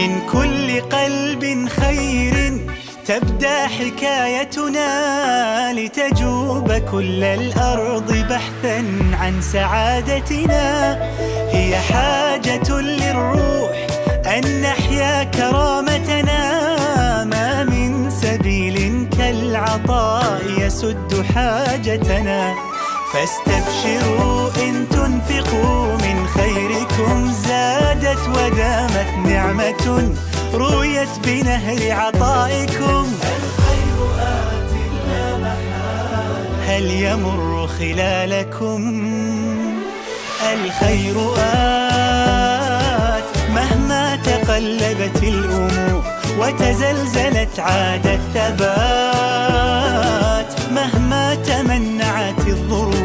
من كل قلب خير تبدأ حكايتنا، لتجوب كل الأرض بحثا عن سعادتنا. هي حاجة للروح أن نحيا كرامتنا، ما من سبيل كالعطاء يسد حاجتنا. فاستبشروا إن تنفقوا من خيركم زادت ودامت نعمة رويت بنهر عطائكم. الخير آت لا محال هل يمر خلالكم؟ الخير آت مهما تقلبت الأمور وتزلزلت عاد الثبات، مهما تمنعت الظروف